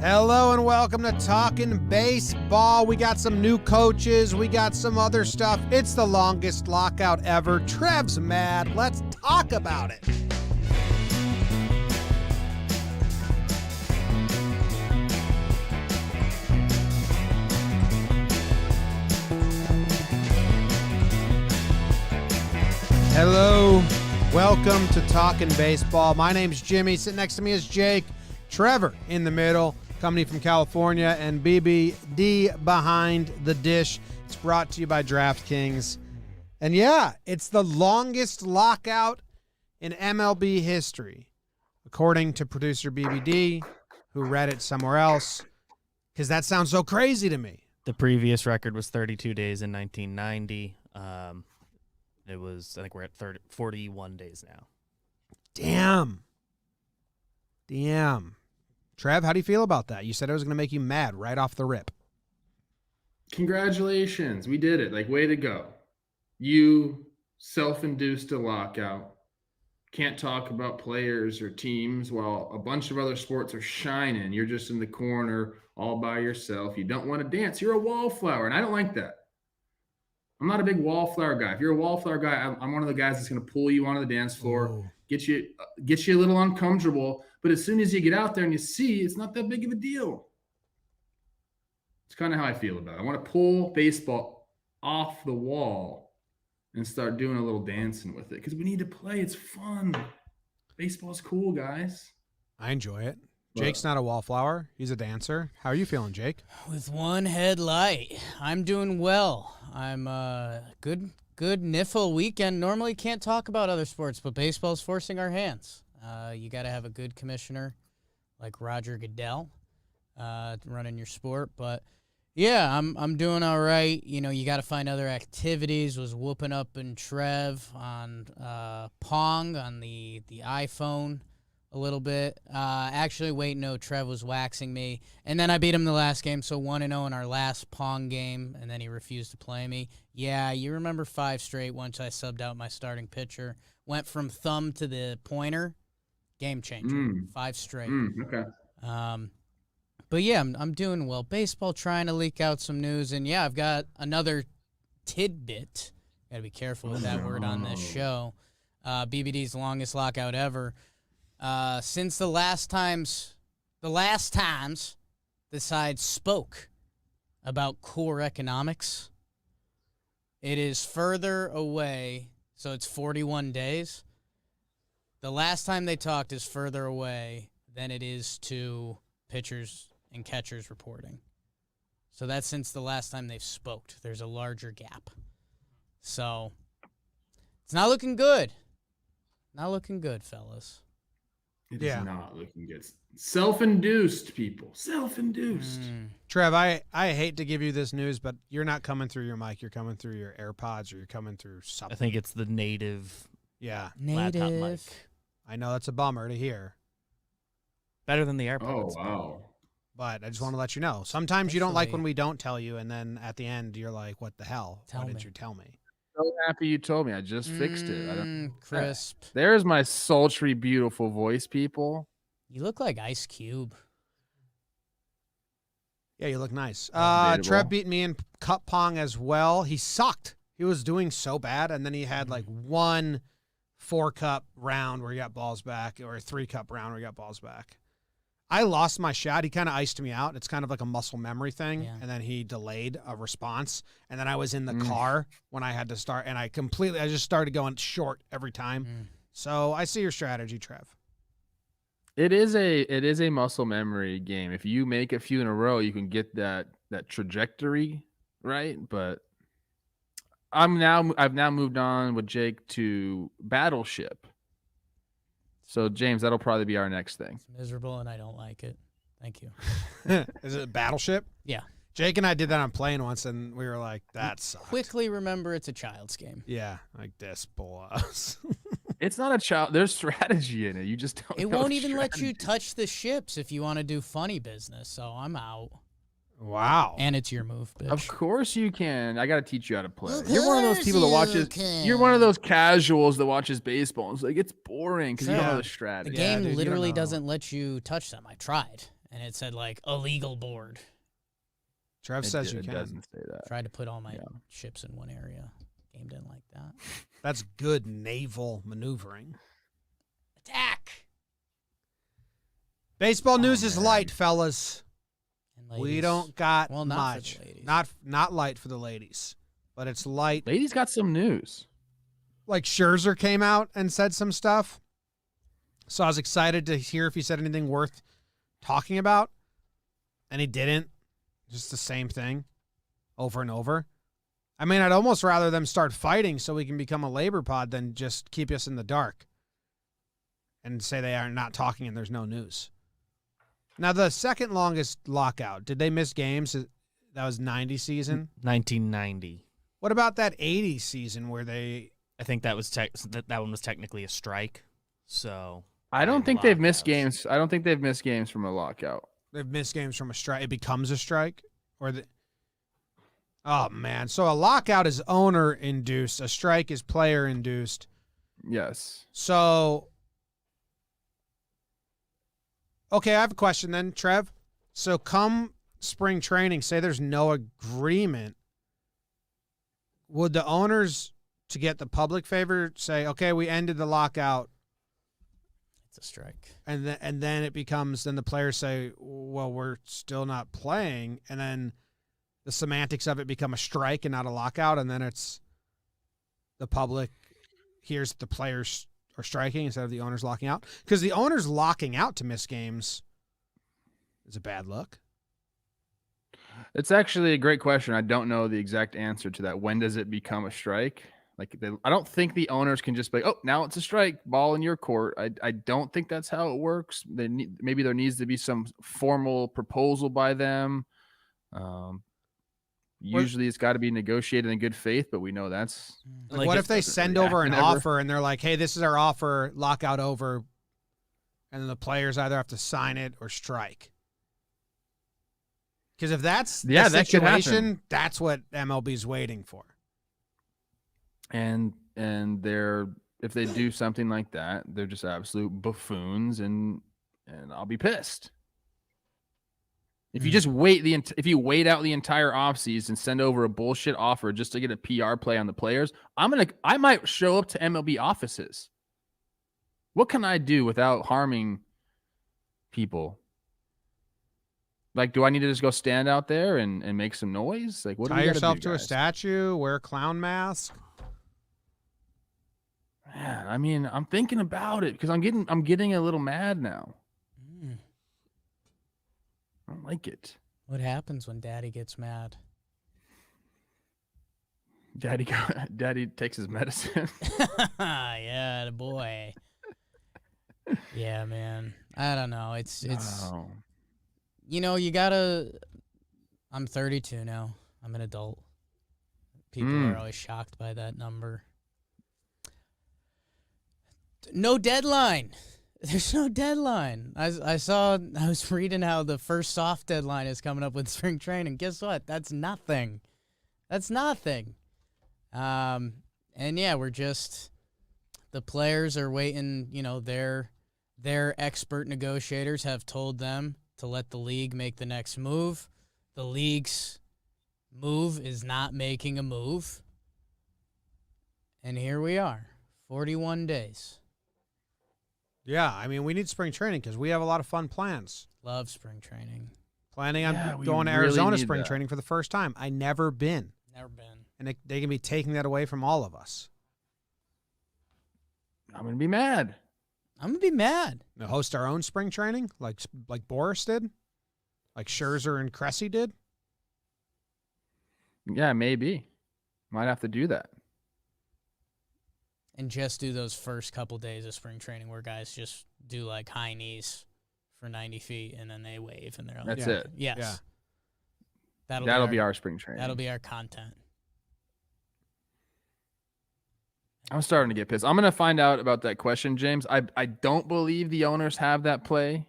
Hello and welcome to Talkin Baseball. We got some new coaches. We got some other stuff. It's the longest lockout ever. Trev's mad. Let's talk about it. Hello. Welcome to Talkin Baseball. My name's Jimmy. Sitting next to me is Jake. Trevor in the middle. Company from California, and BBD behind the dish. It's brought to you by DraftKings. And yeah, it's the longest lockout in MLB history, according to producer BBD, who read it somewhere else, because that sounds so crazy to me. The previous record was 32 days in 1990. It was, I think we're at 41 days now. Damn. Trev, how do you feel about that? You said it was going to make you mad right off the rip. Congratulations. We did it. Way to go. You self-induced a lockout. Can't talk about players or teams while a bunch of other sports are shining. You're just in the corner all by yourself. You don't want to dance. You're a wallflower, and I don't like that. I'm not a big wallflower guy. If you're a wallflower guy, I'm one of the guys that's going to pull you onto the dance floor, get you a little uncomfortable. But as soon as you get out there and you see, it's not that big of a deal. It's kind of how I feel about it. I want to pull baseball off the wall and start doing a little dancing with it because we need to play. It's fun. Baseball's cool, guys. I enjoy it. Jake's not a wallflower. He's a dancer. How are you feeling, Jake? With one headlight, I'm doing well. I'm good niffle weekend. Normally can't talk about other sports, but baseball's forcing our hands. You got to have a good commissioner like Roger Goodell running your sport. But, yeah, I'm doing all right. You know, you got to find other activities. Was whooping up in Trev on Pong on the iPhone a little bit. Actually, wait, no, Trev was waxing me. And then I beat him the last game, so 1-0 in our last Pong game, and then he refused to play me. Yeah, you remember 5 straight once I subbed out my starting pitcher. Went from thumb to the pointer. Game changer. 5 straight. Okay. But, yeah, I'm doing well. Baseball trying to leak out some news. And, yeah, I've got another tidbit. Got to be careful with that word on this show. BBD's longest lockout ever. Since the last times the side spoke about core economics, it is further away, so it's 41 days. The last time they talked is further away than it is to pitchers and catchers reporting. So that's since the last time they've spoke. There's a larger gap. So it's not looking good. Not looking good, fellas. It is not looking good. Self-induced, people. Self-induced. Trev, I hate to give you this news, but you're not coming through your mic. You're coming through your AirPods, or you're coming through something. I think it's the native laptop mic. I know that's a bummer to hear. Better than the AirPods. Oh, wow. But I just want to let you know. Sometimes you don't like when we don't tell you, and then at the end you're like, what the hell? Why didn't you tell me? So happy you told me. I just fixed it. Crisp. There's my sultry, beautiful voice, people. You look like Ice Cube. Yeah, you look nice. Debatable. Trev beat me in cup pong as well. He sucked. He was doing so bad, and then he had like one 4-cup round where he got balls back, or a 3-cup round where he got balls back. I lost my shot. He kind of iced me out. It's kind of like a muscle memory thing. Yeah. And then he delayed a response. And then I was in the car when I had to start. And I just started going short every time. So I see your strategy, Trev. It is a muscle memory game. If you make a few in a row, you can get that trajectory right. But I've now moved on with Jake to Battleship. So, James, that'll probably be our next thing. It's miserable, and I don't like it. Thank you. Is it Battleship? Yeah. Jake and I did that on plane once, and we were like, that sucks. Quickly remember it's a child's game. Yeah, like this blows. It's not a child. There's strategy in it. You just don't. It won't even let you touch the ships if you want to do funny business, so I'm out. Wow. And it's your move, bitch. Of course you can. I got to teach you how to play. You're one of those people that watches. You're one of those casuals that watches baseball. It's like it's boring because you don't know the strategy. The game literally doesn't let you touch them. I tried. and it said like a legal board. Trev says you It can. doesn't say that. Tried to put all my ships in one area. Game didn't like that. That's good naval maneuvering. Attack! Baseball news is light, fellas. And We ladies. don't got Well, not for much. the ladies. Not light for the ladies, but it's light. Ladies got some news. Like Scherzer came out and said some stuff, so I was excited to hear if he said anything worth talking about, and he didn't. Just the same thing over and over. I mean, I'd almost rather them start fighting so we can become a labor pod than just keep us in the dark and say they are not talking and there's no news. Now, the second longest lockout, did they miss games? That was 90 season? 1990. What about that 80 season where they... I think that was that one was technically a strike. So I don't think they've missed lockouts. games. I don't think they've missed games from a lockout. They've missed games from a strike. It becomes a strike? Oh, man. So a lockout is owner-induced. A strike is player-induced. Yes. So, okay, I have a question then, Trev. So come spring training, say there's no agreement. Would the owners, to get the public favor, say, okay, we ended the lockout, It's a strike. and then it becomes, then the players say, well, we're still not playing, and then the semantics of it become a strike and not a lockout, and then it's the public hears the players are striking instead of the owners locking out? Because the owners locking out to miss games is a bad look. It's actually a great question. I don't know the exact answer to that. When does it become a strike? I don't think the owners can just be, oh, now it's a strike, ball in your court. I don't think that's how it works. Maybe there needs to be some formal proposal by them. Usually it's got to be negotiated in good faith, but we know that's Like what if they send over an offer and they're like, hey, this is our offer, lockout over, and then the players either have to sign it or strike? Because if that's the that could happen. situation, that's what MLB's waiting for. and if they do something like that, they're just absolute buffoons, and I'll be pissed. If you just if you wait out the entire offseason and send over a bullshit offer just to get a PR play on the players, I might show up to MLB offices. What can I do without harming people? Like, do I need to just go stand out there and make some noise? Like, what do Tie we gotta yourself do, to a guys? statue, wear a clown mask. Man, I mean, I'm thinking about it because I'm getting a little mad now. I don't like it. What happens when Daddy gets mad? Daddy takes his medicine. Yeah, the boy. Yeah, man. I don't know. It's Oh. you know, you gotta. I'm 32 now. I'm an adult. People are always shocked by that number. No deadline. There's no deadline. I was reading how the first soft deadline is coming up with spring training. Guess what? That's nothing. That's nothing. And yeah, the players are waiting. You know, their expert negotiators have told them to let the league make the next move. The league's move is not making a move. And here we are, 41 days. Yeah, I mean, we need spring training because we have a lot of fun plans. Love spring training. Planning on Yeah, we going to really Arizona need spring that. training for the first time. I never been. Never been. And they can be taking that away from all of us. I'm gonna be mad. I'm going to be mad. To host our own spring training like Boris did? Like Scherzer and Cressy did? Yeah, maybe. Might have to do that. And just do those first couple days of spring training where guys just do like high knees for 90 feet and then they wave and they're like, That's Yeah. it. yes. Yeah. That'll be our spring training. That'll be our content. I'm starting to get pissed. I'm gonna find out about that question, James. I don't believe the owners have that play.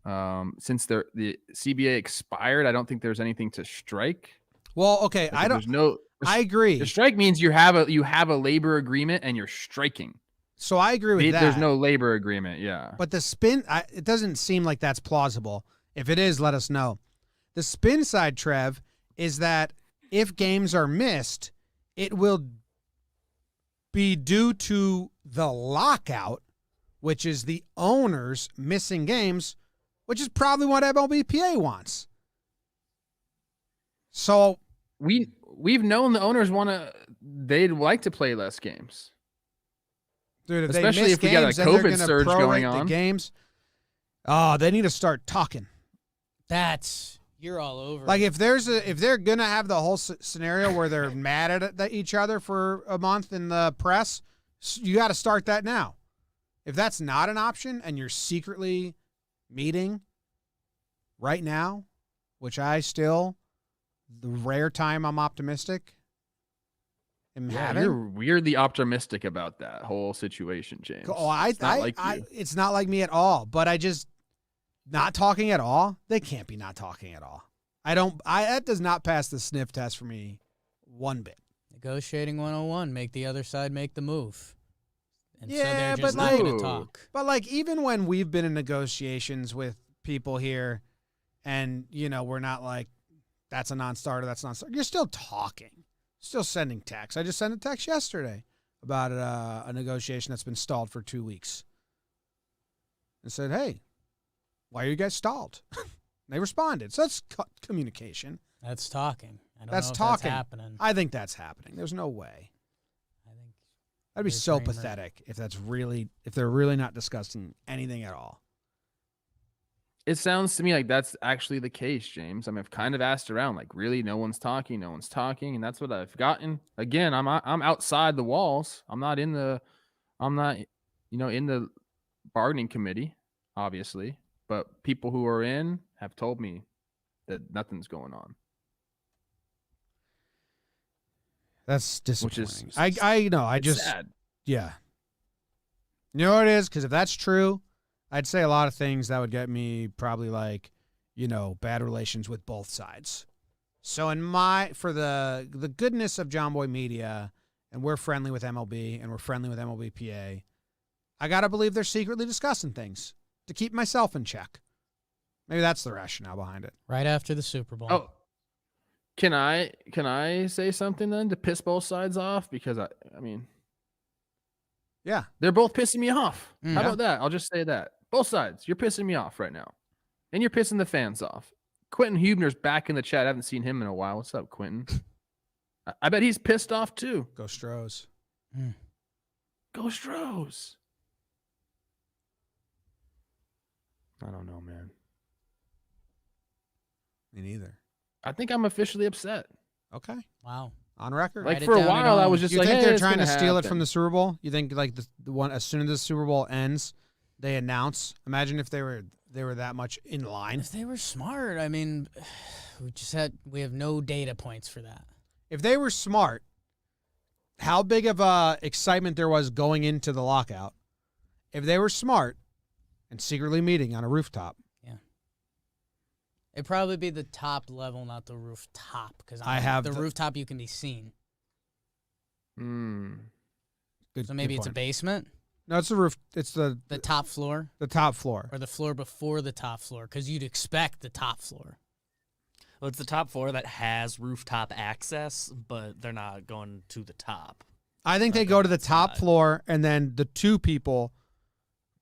Since the CBA expired, I don't think there's anything to strike. Well, okay, Like, there's no. I agree. The strike means you have a labor agreement and you're striking. So I agree with that. There's no labor agreement. Yeah. But the spin, it doesn't seem like that's plausible. If it is, let us know. The spin side, Trev, is that if games are missed, it will be due to the lockout, which is the owners missing games, which is probably what MLBPA wants. So we've known the owners they'd like to play less games. Dude, if especially they miss if we got a games, then they're COVID gonna surge prorate going the on. games. Oh, they need to start talking. You're all over. Like if they're gonna have the whole scenario where they're mad at each other for a month in the press, you got to start that now. If that's not an option and you're secretly meeting right now, which the rare time I'm optimistic, am having. You're weirdly optimistic about that whole situation, James. Oh, it's not like you. It's not like me at all. But I just not talking at all. They can't be not talking at all. That does not pass the sniff test for me one bit. Negotiating 101, make the other side make the move. And so Yeah, they're but just not going like- to talk. But like even when we've been in negotiations with people here, and we're not like that's a non-starter, that's non-starter. You're still talking, still sending texts. I just sent a text yesterday about a negotiation that's been stalled for 2 weeks, and said, "Hey, why are you guys stalled?" They responded. So that's communication. That's talking. I don't That's know if talking. That's happening. I think that's happening. There's no way. I think That'd be They're so saying that- pathetic if they're really not discussing anything at all. It sounds to me like that's actually the case, James. I mean, I've kind of asked around, like, really, no one's talking, and that's what I've gotten. Again, I'm outside the walls. I'm not in the bargaining committee, obviously. But people who are in have told me that nothing's going on. That's disappointing. is- I know. I It's just sad. yeah. You know what it is? Because if that's true, I'd say a lot of things that would get me probably like, bad relations with both sides. So for the goodness of JOMBOY Media, and we're friendly with MLB and we're friendly with MLBPA, I gotta believe they're secretly discussing things to keep myself in check. Maybe that's the rationale behind it. right after the Super Bowl. Oh, can I say something then to piss both sides off? Because I mean, Yeah. they're both pissing me off. Mm. How Yeah. about that? I'll just say that. Both sides, you're pissing me off right now, and you're pissing the fans off. Quentin Hubner's back in the chat. I haven't seen him in a while. What's up, Quentin? I bet he's pissed off too. Go Stros. Go Stros. I don't know, man. Me neither. I think I'm officially upset. Okay. Wow. On record. Like Write it for a down at while, I home. was just you like, think hey, they're it's trying to gonna steal it from happen. the Super Bowl? You think like the one as soon as the Super Bowl ends, they announce? Imagine if they were that much in line. If they were smart, I mean, we have no data points for that. If they were smart, how big of a excitement there was going into the lockout? If they were smart and secretly meeting on a rooftop, It'd probably be the top level, not the rooftop, because the rooftop you can be seen. good, So maybe good it's a point. basement, No, it's the roof. It's the top floor, top floor. or the floor before the top floor, because you'd expect the top floor. Well, it's the top floor that has rooftop access, but they're not going to the top. I think they Like go on to the that top side. floor, and then the two people,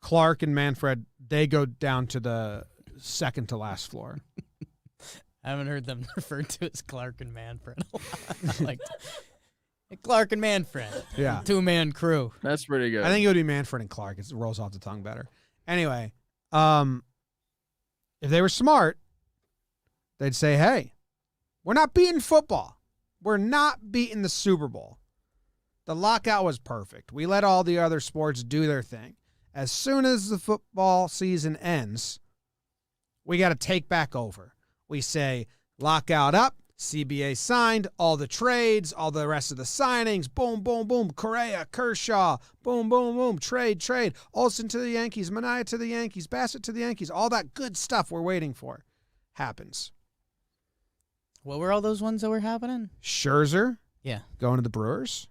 Clark and Manfred, they go down to the second to last floor. I haven't heard them referred to as Clark and Manfred a lot. Like Clark and Manfred, Yeah. 2-man crew. That's pretty good. I think it would be Manfred and Clark. It rolls off the tongue better. Anyway, if they were smart, they'd say, hey, we're not beating football. We're not beating the Super Bowl. The lockout was perfect. We let all the other sports do their thing. As soon as the football season ends, we got to take back over. We say, lockout up, CBA signed, all the trades, all the rest of the signings, boom, boom, boom, Correa, Kershaw, boom, boom, boom, trade. Olsen to the Yankees, Manaea to the Yankees, Bassett to the Yankees, all that good stuff we're waiting for happens. What were all those ones that were happening? Scherzer Yeah. going to the Brewers.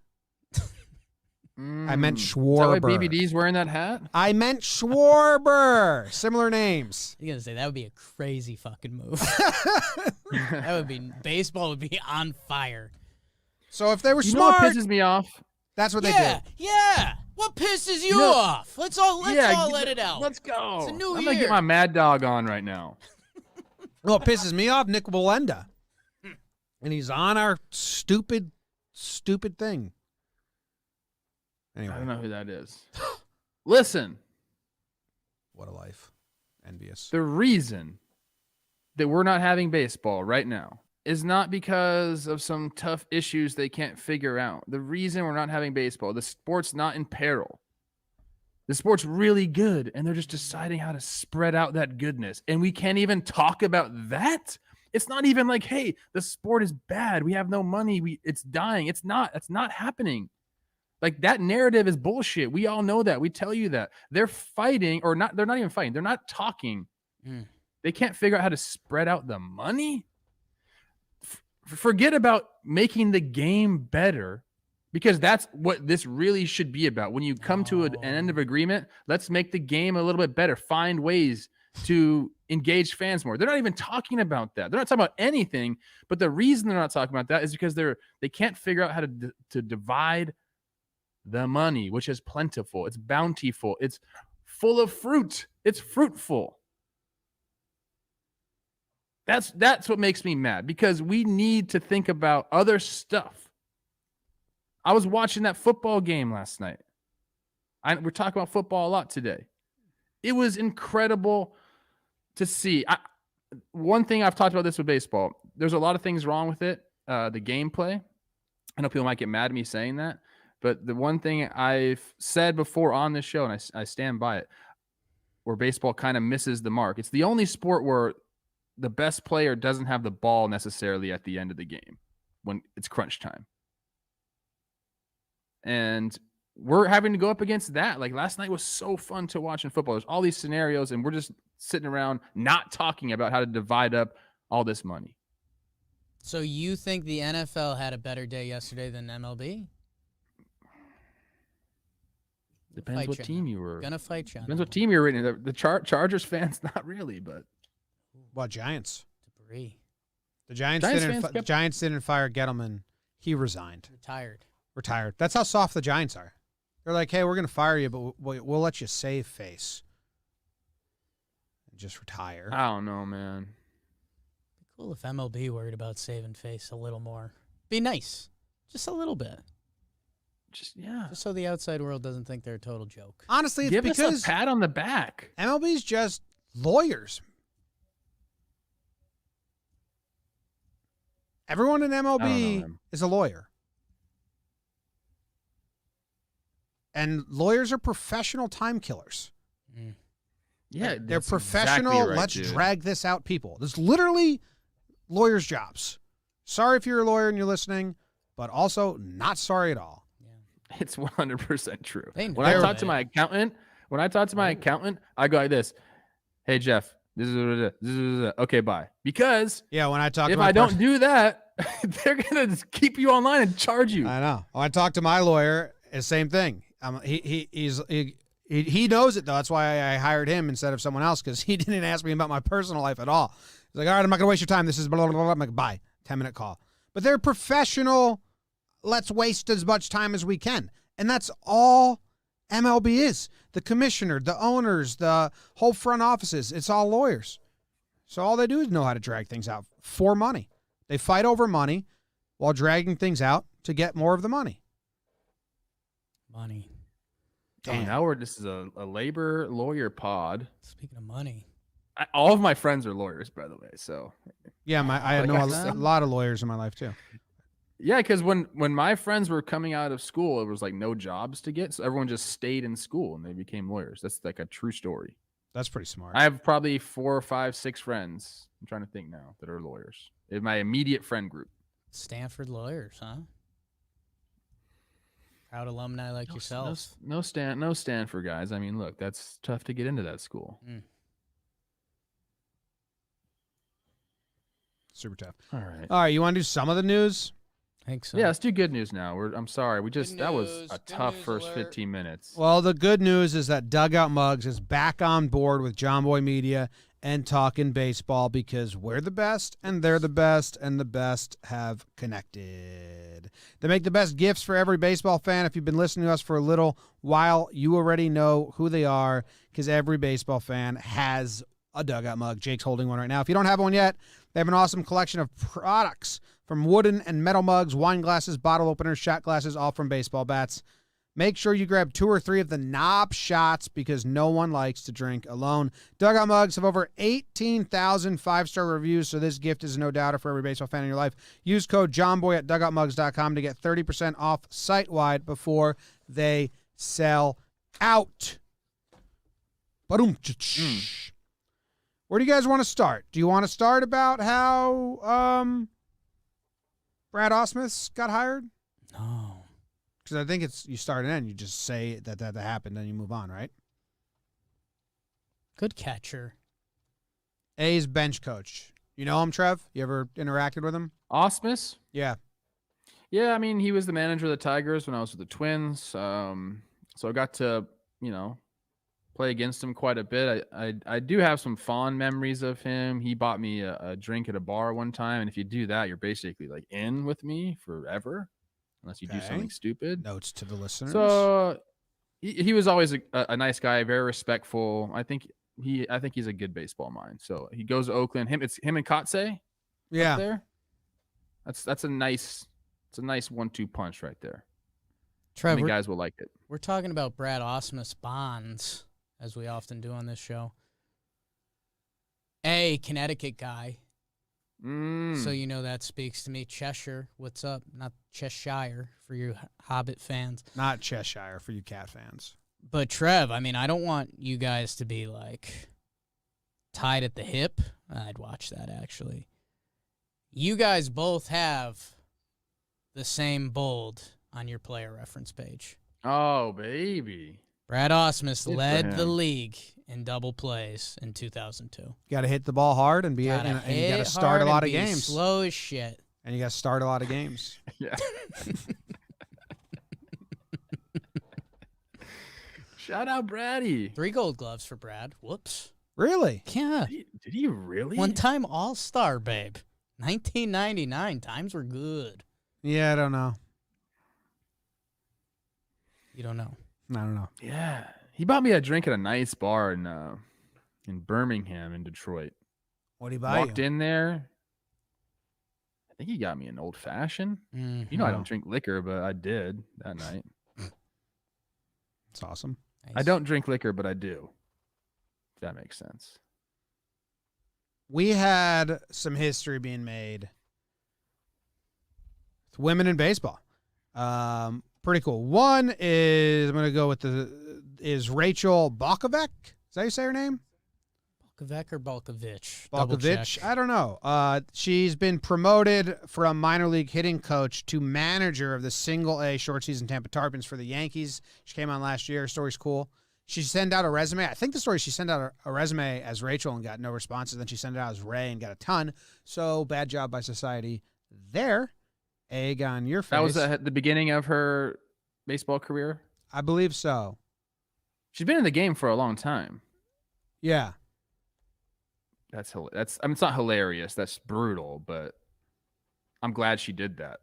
I meant Is that why Schwarber. BBD's wearing that hat? I meant Schwarber. Similar names. You're gonna say that would be a crazy fucking move. That would be baseball would be on fire. So if they were You know what smart, pisses me off? that's what they Yeah, did. yeah. What pisses you know- off? Let's all let it out. Let's go. It's a new I'm gonna year. get my mad dog on right now. Well, it pisses me off, Nick Walenda. And he's on our stupid thing. I don't Anyway, know who that is. Listen, what a life. Envious. the reason that we're not having baseball right now is not because of some tough issues they can't figure out. The reason we're not having baseball, the sport's not in peril. The sport's really good, and they're just deciding how to spread out that goodness. And we can't even talk about that. It's not even like, hey, the sport is bad. We have no money. It's dying. It's not. That's not happening. Like, that narrative is bullshit. We all know that. We tell you that. They're fighting, or not. They're not even fighting. They're not talking. They can't figure out how to spread out the money. Forget about making the game better, because that's what this really should be about. When you come to an end of agreement, let's make the game a little bit better. Find ways to engage fans more. They're not even talking about that. They're not talking about anything. But the reason they're not talking about that is because they can't figure out how to divide the money, which is plentiful. It's bountiful. It's full of fruit. It's fruitful. That's what makes me mad, because we need to think about other stuff. I was watching that football game last night. We're talking about football a lot today. It was incredible to see. One thing I've talked about this with baseball, there's a lot of things wrong with it. The gameplay. I know people might get mad at me saying that, but the one thing I've said before on this show, and I stand by it, where baseball kind of misses the mark. It's the only sport where the best player doesn't have the ball necessarily at the end of the game when it's crunch time. And we're having to go up against that. Like, last night was so fun to watch in football. There's all these scenarios, and we're just sitting around not talking about how to divide up all this money. So you think the NFL had a better day yesterday than MLB? Depends Fight what you team on you were. Gonna fight you on Depends that what team you're in. The Chargers fans, not really, but What, Giants? one. Debris. The Giants Giants didn't fire Gettleman. He resigned. Retired. That's how soft the Giants are. They're like, hey, we're going to fire you, but we'll let you save face. Just retire. I don't know, man. Be cool if MLB worried about saving face a little more. Be nice. Just a little bit. Just Just so the outside world doesn't think they're a total joke. Honestly, it's give because us a pat on the back. MLB's just lawyers. Everyone in I don't know MLB him. is a lawyer. And lawyers are professional time killers. Yeah, They're that's professional, exactly right, let's dude. drag this out people. There's literally lawyers' jobs. Sorry if you're a lawyer and you're listening, but also not sorry at all. It's 100% true. They When I know talk it. to my accountant, I go like this: "Hey Jeff, this is okay, bye." Because Yeah, when I talk if to my I don't do that, they're gonna just keep you online and charge you. I know. When I talk to my lawyer, it's the same thing. He knows it though. That's why I hired him instead of someone else, because he didn't ask me about my personal life at all. He's like, all right, I'm not gonna waste your time. This is blah blah blah. I'm like, bye. 10-minute call. But they're professional. Let's waste as much time as we can, and that's all MLB is. The commissioner, the owners, the whole front offices. It's all lawyers. So all they do is know how to drag things out for money. They fight over money while dragging things out to get more of the money. Money. Oh, Damn. now this is a labor lawyer pod. Speaking of money. All of my friends are lawyers, by the way. So Yeah, I know Like a lot of lawyers in my life too. yeah, because when my friends were coming out of school, it was like no jobs to get, so everyone just stayed in school and they became lawyers. That's like a true story. That's pretty smart. I have probably 4, 5, 6 friends. I'm trying to think now that are lawyers in my immediate friend group. Stanford lawyers, huh? Proud alumni like yourself. No Stanford guys. I mean, look, that's tough to get into that school. Super tough. All right. All right, you want to do some of the news? think so. Yeah, let's do good news now. I'm sorry. That was news, a good tough news first alert. 15 minutes. Well, the good news is that Dugout Mugs is back on board with JOMBOY Media and Talkin Baseball because we're the best and they're the best and the best have connected. They make the best gifts for every baseball fan. If you've been listening to us for a little while, you already know who they are because every baseball fan has a Dugout Mug. Jake's holding one right now. If you don't have one yet, they have an awesome collection of products from wooden and metal mugs, wine glasses, bottle openers, shot glasses, all from baseball bats. Make sure you grab 2 or 3 of the knob shots because no one likes to drink alone. Dugout Mugs have over 18,000 5-star reviews, so this gift is no doubter for every baseball fan in your life. Use code JOMBOY at dugoutmugs.com to get 30% off site-wide before they sell out. Where do you guys want to start? Do you want to start about how Brad Ausmus got hired? No. Because I think it's you start and end. You just say that happened, then you move on, right? Good catcher. A's bench coach. You know him, Trev? You ever interacted with him? Osmus? Yeah. Yeah, I mean, he was the manager of the Tigers when I was with the Twins. So I got to, play against him quite a bit. I do have some fond memories of him. He bought me a drink at a bar one time, and if you do that, you're basically like in with me forever, unless you do something stupid. Notes to the listeners. So he was always a nice guy, very respectful. I think he's a good baseball mind. So he goes to Oakland. It's him and Kotze. Yeah. Up there. That's a nice 1-2 punch right there. Trevor, guys will like it. We're talking about Brad Ausmus bonds, as we often do on this show. A Connecticut guy. So that speaks to me. Cheshire, what's up? Not Cheshire for you Hobbit fans. Not Cheshire for you cat fans. But Trev, I mean, I don't want you guys to be like tied at the hip. I'd watch that actually. You guys both have the same bold on your player reference page. Oh, baby. Brad Ausmus Good for led the him. league in double plays in 2002. You got to hit the ball hard and and you got to start a lot of games. Slow as shit. And you got to start a lot of games. Yeah. Shout out Braddy. 3 Gold Gloves for Brad. Whoops. Really? Yeah. Did he really? One-time All-Star, babe. 1999. Times were good. Yeah, I don't know. You don't know. I don't know. Yeah. He bought me a drink at a nice bar in Birmingham in Detroit. What did he buy Walked you? in there. I think he got me an old fashioned. Mm-hmm. I don't drink liquor, but I did that night. It's awesome. Nice. I don't drink liquor, but I do. If that makes sense. We had some history being made with women in baseball. Pretty cool. One is, I'm going to go with is Rachel Balkovec. Is that how you say her name? Balkovec or Balkovich? Double Balkovich? check. I don't know. She's been promoted from minor league hitting coach to manager of the single-A short season Tampa Tarpons for the Yankees. She came on last year. Her story's cool. She sent out a resume. I think the story, she sent out a resume as Rachel and got no responses. Then she sent it out as Ray and got a ton. So bad job by society there. Egg on your face. That was at the beginning of her baseball career. I believe so. She's been in the game for a long time. Yeah. That's I mean, it's not hilarious. That's brutal, but I'm glad she did that.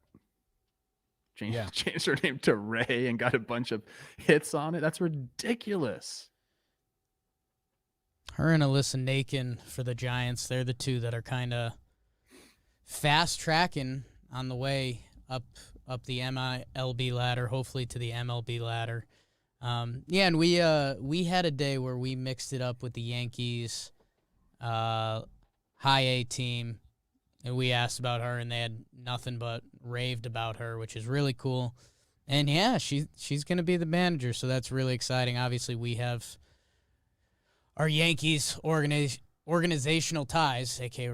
Changed her name to Ray and got a bunch of hits on it. That's ridiculous. Her and Alyssa Nakin for the Giants, they're the two that are kind of fast tracking on the way up the MLB ladder, hopefully to the MLB ladder. And we had a day where we mixed it up with the Yankees high A team, and we asked about her, and they had nothing but raved about her, which is really cool. And yeah, she's going to be the manager, so that's really exciting. Obviously, we have our Yankees organizational ties, aka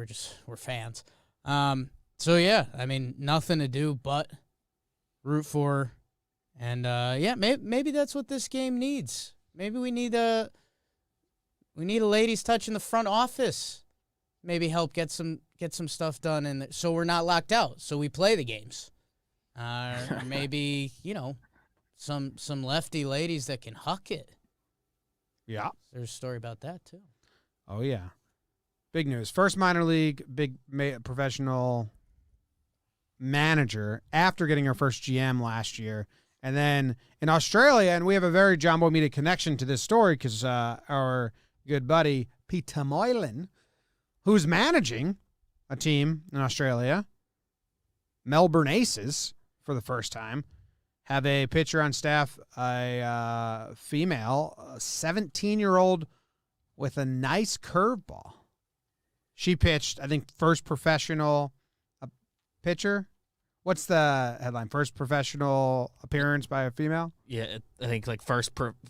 we're fans. So yeah, I mean, nothing to do but root for her. And maybe that's what this game needs. Maybe we need a ladies' touch in the front office. Maybe help get some stuff done, and so we're not locked out. So we play the games. Or maybe, some lefty ladies that can huck it. Yeah. There's a story about that, too. Oh, yeah. Big news. First minor league, professional manager after getting her first GM last year. And then in Australia, and we have a very Jomboy Media connection to this story because our good buddy, Peter Moylan, who's managing a team in Australia, Melbourne Aces, for the first time, have a pitcher on staff, a female, a 17-year-old with a nice curveball. She pitched, I think, first professional pitcher. What's the headline? First professional appearance by a female? Yeah, I think like first female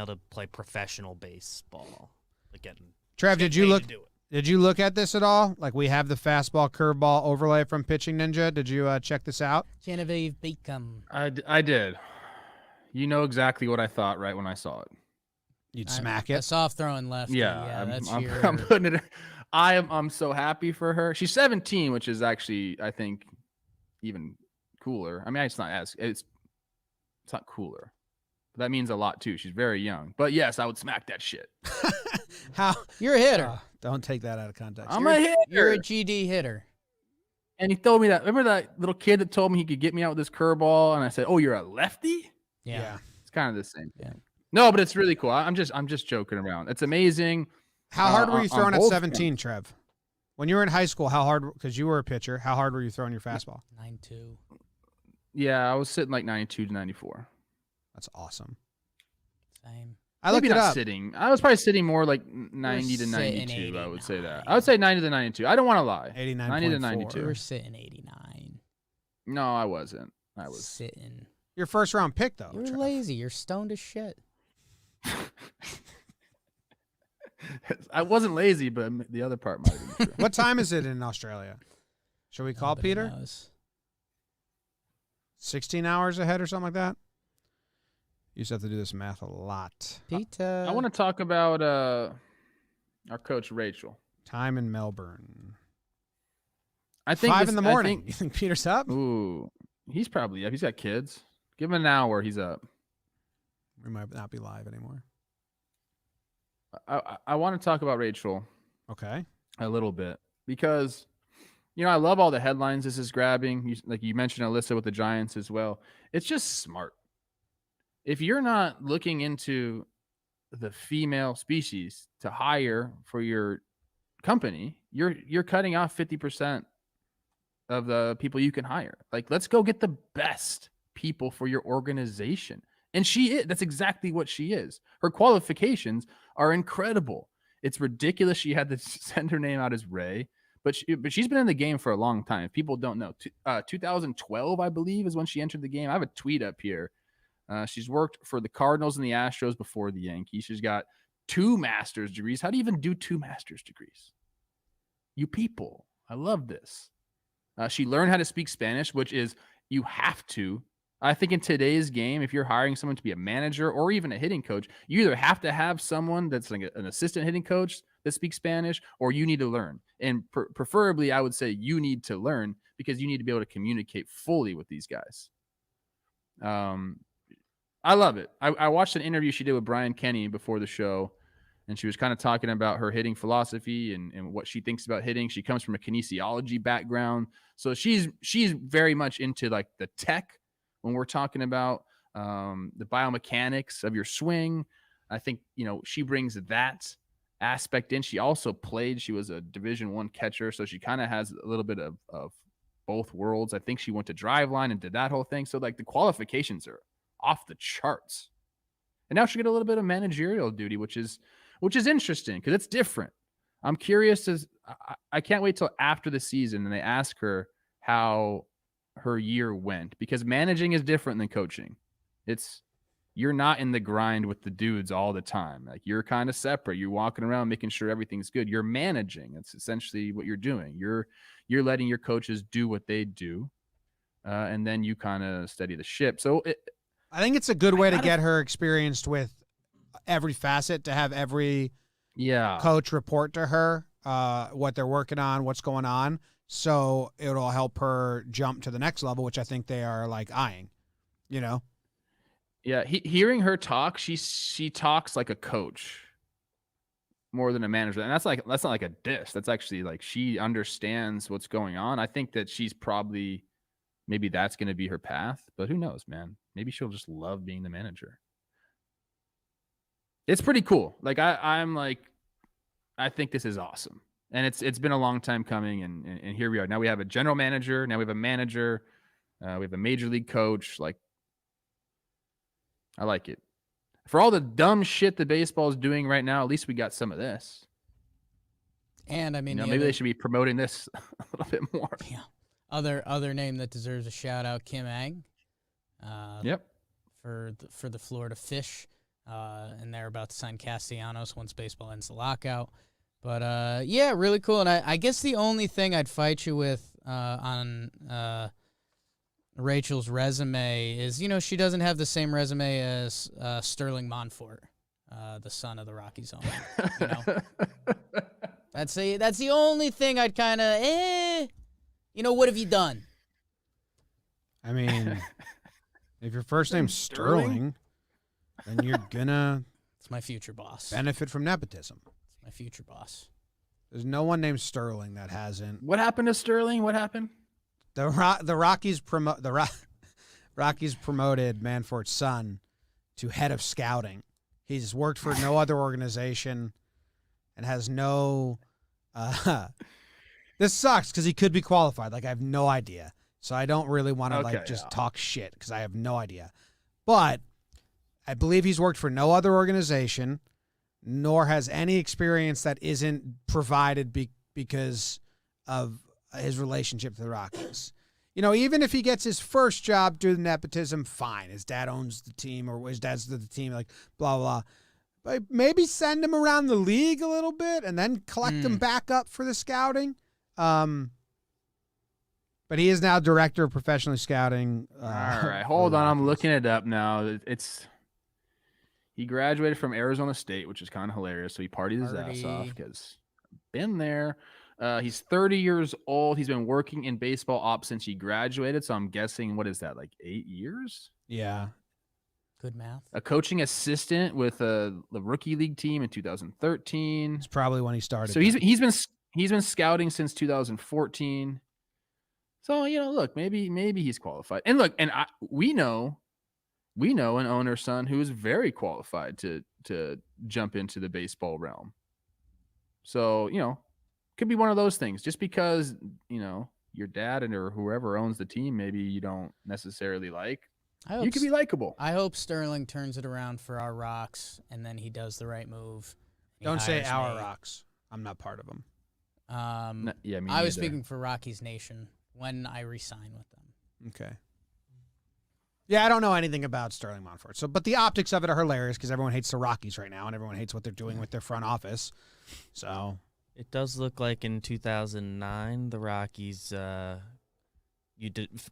to play professional baseball. Like Trev, did you look at this at all? Like, we have the fastball curveball overlay from Pitching Ninja. Did you check this out? Genevieve Beacom. I did. You know exactly what I thought right when I saw it. You'd smack A it. soft throwing lefty. Yeah, that's I'm putting it. I'm so happy for her. She's 17, which is actually, I think, even cooler. I mean, it's not cooler. But that means a lot too. She's very young. But yes, I would smack that shit. How? You're a hitter. Don't take that out of context. I'm a hitter. You're a GD hitter. And he told me that. Remember that little kid that told me he could get me out with this curveball? And I said, "Oh, you're a lefty?" Yeah. It's kind of the same thing. Yeah. No, but it's really cool. I'm just joking around. It's amazing. How hard were you throwing at both 17, Trev? When you were in high school, how hard? Because you were a pitcher. How hard were you throwing your fastball? 9.2. Yeah, I was sitting like 92 to 94. That's awesome. Same. I looked Maybe it not up. sitting. I was probably sitting more like 90 to 92. I would say that. I would say 90 to 92. I don't want to lie. 89.4. 90 to 92. You were sitting 89. No, I wasn't. I was sitting. Your first round pick, though. You're Trev. lazy. You're stoned as shit. I wasn't lazy, but the other part might have been true. What time is it in Australia? Should we call Nobody Peter? knows. 16 hours ahead or something like that? You used to have to do this math a lot. Peter. I want to talk about our coach Rachel. Time in Melbourne. I think 5 in the morning. You think Peter's up? Ooh, he's probably up. He's got kids. Give him an hour. He's up. We might not be live anymore. I want to talk about Rachel Okay. a little bit because, I love all the headlines this is grabbing. Like you mentioned, Alyssa with the Giants as well. It's just smart. If you're not looking into the female species to hire for your company, you're cutting off 50% of the people you can hire. Like, let's go get the best people for your organization. And she is. That's exactly what she is. Her qualifications are incredible. It's ridiculous she had to send her name out as Ray, but she's been in the game for a long time. If people don't know, 2012, I believe, is when she entered the game. I have a tweet up here. She's worked for the Cardinals and the Astros before the Yankees. She's got 2 master's degrees. How do you even do 2 master's degrees? You people. I love this. She learned how to speak Spanish, which is you have to. I think in today's game, if you're hiring someone to be a manager or even a hitting coach, you either have to have someone that's like an assistant hitting coach that speaks Spanish, or you need to learn. And preferably, I would say you need to learn because you need to be able to communicate fully with these guys. I love it. I watched an interview she did with Brian Kenny before the show, and she was kind of talking about her hitting philosophy and what she thinks about hitting. She comes from a kinesiology background, so she's very much into like the tech when we're talking about the biomechanics of your swing. I think, she brings that aspect in. She also played. She was a Division I catcher, so she kind of has a little bit of both worlds. I think she went to Driveline and did that whole thing. So like the qualifications are off the charts. And now she get a little bit of managerial duty, which is interesting because it's different. I'm curious I can't wait till after the season and they ask her how her year went, because managing is different than coaching. You're not in the grind with the dudes all the time. Like, you're kind of separate. You're walking around making sure everything's good. You're managing. That's essentially what you're doing. You're letting your coaches do what they do, and then you kind of steady the ship. So I think it's a good way to get her experienced with every facet, to have every coach report to her what they're working on, what's going on. So it'll help her jump to the next level, which I think they are like eyeing, you know? Yeah, hearing her talk, she talks like a coach more than a manager, and that's not like a diss. That's actually like she understands what's going on. I think that she's probably maybe that's going to be her path, but who knows, man? Maybe she'll just love being the manager. It's pretty cool. Like I'm like, I think this is awesome, and it's been a long time coming, and here we are. Now we have a general manager. Now we have a manager. We have a major league coach. Like, I like it. For all the dumb shit that baseball is doing right now, at least we got some of this. And I mean, maybe they should be promoting this a little bit more. Yeah. Other name that deserves a shout out, Kim Ang. Yep. For the Florida Fish, and they're about to sign Castellanos once baseball ends the lockout. But yeah, really cool. And I guess the only thing I'd fight you with on Rachel's resume is, she doesn't have the same resume as Sterling Monfort, the son of the Rockies owner. That's the only thing I'd kind of what have you done? I mean, if your first name's Sterling, then you're gonna It's my future boss. benefit from nepotism. It's my future boss. There's no one named Sterling that hasn't. What happened to Sterling? What happened? The Rockies Rockies promoted Manfort's son to head of scouting. He's worked for no other organization and has no. This sucks because he could be qualified. Like, I have no idea, so I don't really want to talk shit because I have no idea. But I believe he's worked for no other organization, nor has any experience that isn't provided because of his relationship to the Rockies. Even if he gets his first job due to nepotism, fine. His dad owns the team, or his dad's the team, like blah, blah. But maybe send him around the league a little bit and then collect him back up for the scouting. But he is now director of professional scouting. All right, hold on. I'm looking it up now. He graduated from Arizona State, which is kind of hilarious. So he partied his ass off because been there. He's 30 years old. He's been working in baseball ops since he graduated. So I'm guessing, what is that, like 8 years? Yeah. Good math. A coaching assistant with the rookie league team in 2013. It's probably when he started. So he's been scouting since 2014. So look, maybe he's qualified. And look, and we know an owner's son who is very qualified to jump into the baseball realm. So could be one of those things. Just because your dad or whoever owns the team, maybe you don't necessarily like. You could be likable. I hope Sterling turns it around for our Rocks, and then he does the right move. Don't say our Rocks. I'm not part of them. I was speaking for Rockies Nation when I re-sign with them. Okay. Yeah, I don't know anything about Sterling Monfort. But the optics of it are hilarious because everyone hates the Rockies right now, and everyone hates what they're doing with their front office. So it does look like in 2009 the Rockies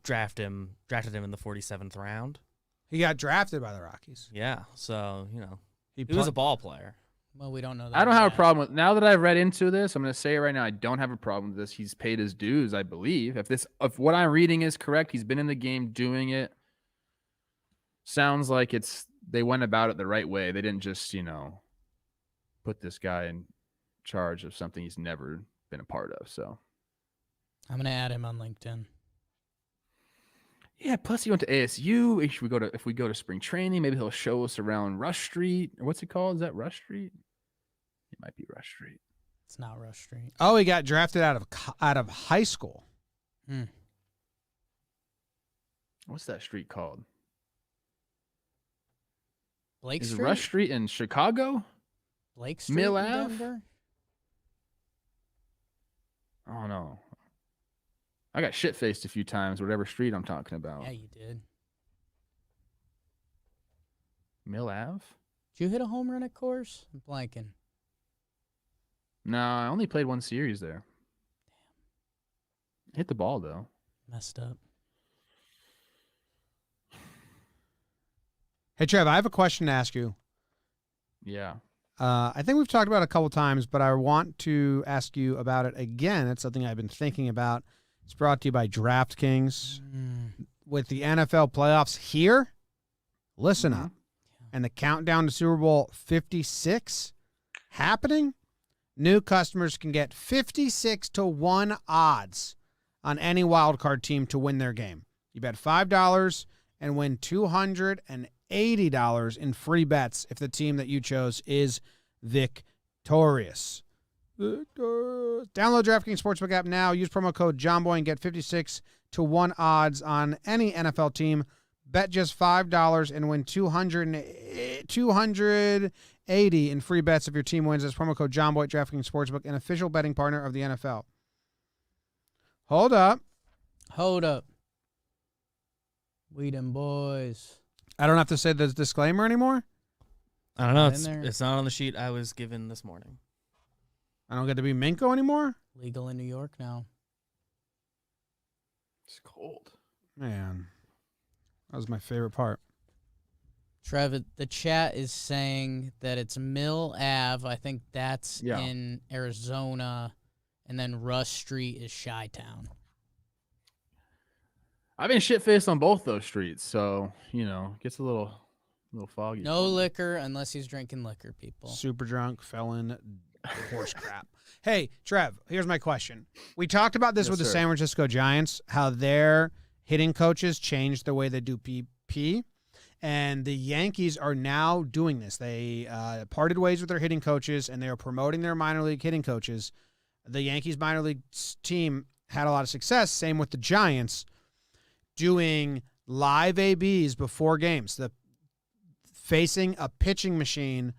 drafted him in the 47th round. He got drafted by the Rockies. Yeah, so he was a ball player. Well, we don't know that. I don't have a problem with. Now that I've read into this, I'm going to say it right now. I don't have a problem with this. He's paid his dues, I believe. If what I'm reading is correct, he's been in the game doing it. Sounds like they went about it the right way. They didn't just put this guy in charge of something he's never been a part of. So I'm going to add him on LinkedIn. Yeah, plus he went to ASU. If we go to spring training, maybe he'll show us around Rush Street. Or what's it called? Is that Rush Street? It might be Rush Street. It's not Rush Street. Oh, he got drafted out of high school. What's that street called? Blake Is Street? it Rush Street in Chicago? Blake Street Mill in Ave? Denver? Oh, no. I got shit-faced a few times, whatever street I'm talking about. Yeah, you did. Mill Ave? Did you hit a home run at Coors? I'm blanking. No, I only played one series there. Damn. Hit the ball, though. Messed up. Hey, Trev, I have a question to ask you. Yeah. I think we've talked about it a couple times, but I want to ask you about it again. It's something I've been thinking about. It's brought to you by DraftKings. With the NFL playoffs here, listen up. And the countdown to Super Bowl 56 happening, new customers can get 56-1 odds on any wildcard team to win their game. You bet $5 and win $280 in free bets if the team that you chose is victorious. Download DraftKings Sportsbook app now. Use promo code JOMBOY and get 56-1 odds on any NFL team. Bet just $5 and win $280 in free bets if your team wins. That's promo code JOMBOY at DraftKings Sportsbook, an official betting partner of the NFL. Hold up. We them boys. I don't have to say the disclaimer anymore? I don't know. Not in there. It's not on the sheet I was given this morning. I don't get to be Minko anymore? Legal in New York now. It's cold. Man, that was my favorite part. Trev, the chat is saying that it's Mill Ave. I think that's in Arizona. And then Rush Street is Chi-Town. I've been shit-faced on both those streets, so, gets a little foggy. No liquor unless he's drinking liquor, people. Super drunk, felon, horse crap. Hey, Trev, here's my question. We talked about this with the San Francisco Giants, how their hitting coaches changed the way they do PP, and the Yankees are now doing this. They parted ways with their hitting coaches, and they are promoting their minor league hitting coaches. The Yankees minor league team had a lot of success, same with the Giants, doing live ABs before games, facing a pitching machine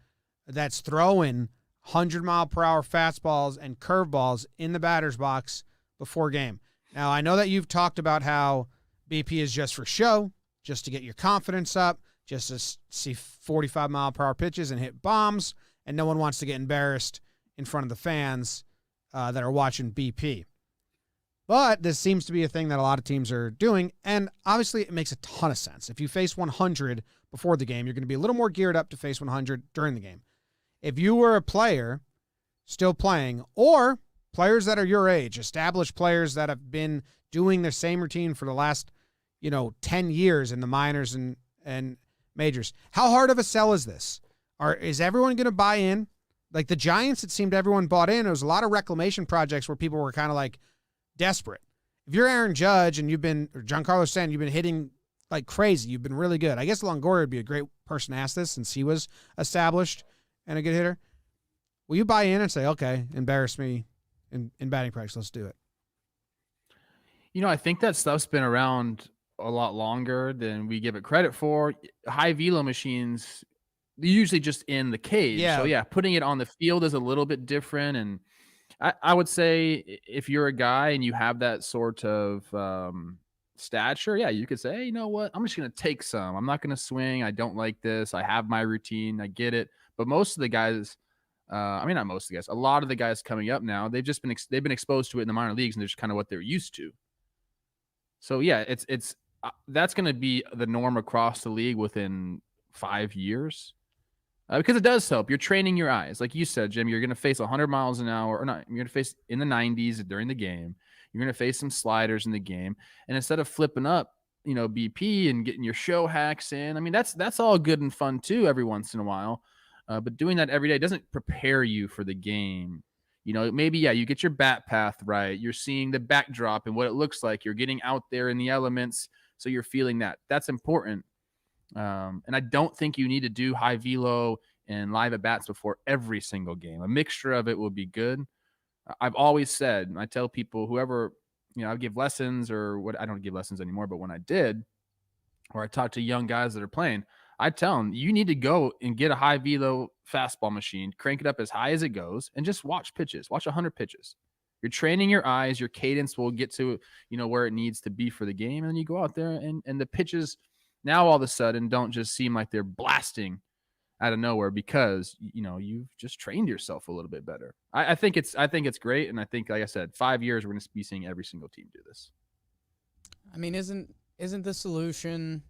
that's throwing 100-mile-per-hour fastballs and curveballs in the batter's box before game. Now, I know that you've talked about how BP is just for show, just to get your confidence up, just to see 45-mile-per-hour pitches and hit bombs, and no one wants to get embarrassed in front of the fans that are watching BP. But this seems to be a thing that a lot of teams are doing, and obviously it makes a ton of sense. If you face 100 before the game, you're going to be a little more geared up to face 100 during the game. If you were a player still playing, or players that are your age, established players that have been doing the same routine for the last, 10 years in the minors and majors, how hard of a sell is this? Is everyone going to buy in? Like the Giants, it seemed everyone bought in. There was a lot of reclamation projects where people were kind of like desperate. If you're Aaron Judge and or Giancarlo Stanton, you've been hitting like crazy, you've been really good. I guess Longoria would be a great person to ask this since he was established and a good hitter. Will you buy in and say, okay, embarrass me in batting practice, let's do it? I think that stuff's been around a lot longer than we give it credit for. High velo machines, they're usually just in the cage. Yeah. So, putting it on the field is a little bit different. And I would say if you're a guy and you have that sort of stature, you could say, hey, you know what? I'm just going to take some. I'm not going to swing. I don't like this. I have my routine. I get it. But most of the guys, not most of the guys, a lot of the guys coming up now, they've been exposed to it in the minor leagues, and they're just kind of what they're used to. So it's that's going to be the norm across the league within 5 years. Because it does help. You're training your eyes. Like you said, Jim, you're going to face 100 miles an hour, or not, you're going to face in the 90s during the game. You're going to face some sliders in the game. And instead of flipping up, BP and getting your show hacks in, that's all good and fun too every once in a while. But doing that every day doesn't prepare you for the game. Maybe, you get your bat path right. You're seeing the backdrop and what it looks like. You're getting out there in the elements, so you're feeling that. That's important. And I don't think you need to do high velo and live at bats before every single game. A mixture of it will be good. I've always said, and I tell people, whoever, I give lessons or what, I don't give lessons anymore, but when I did, or I talk to young guys that are playing, I tell them, you need to go and get a high velo fastball machine, crank it up as high as it goes, and just watch pitches. Watch 100 pitches. You're training your eyes. Your cadence will get to, where it needs to be for the game. And then you go out there and the pitches now all of a sudden don't just seem like they're blasting out of nowhere because, you've just trained yourself a little bit better. I think it's great. And I think, like I said, 5 years, we're going to be seeing every single team do this. Isn't the solution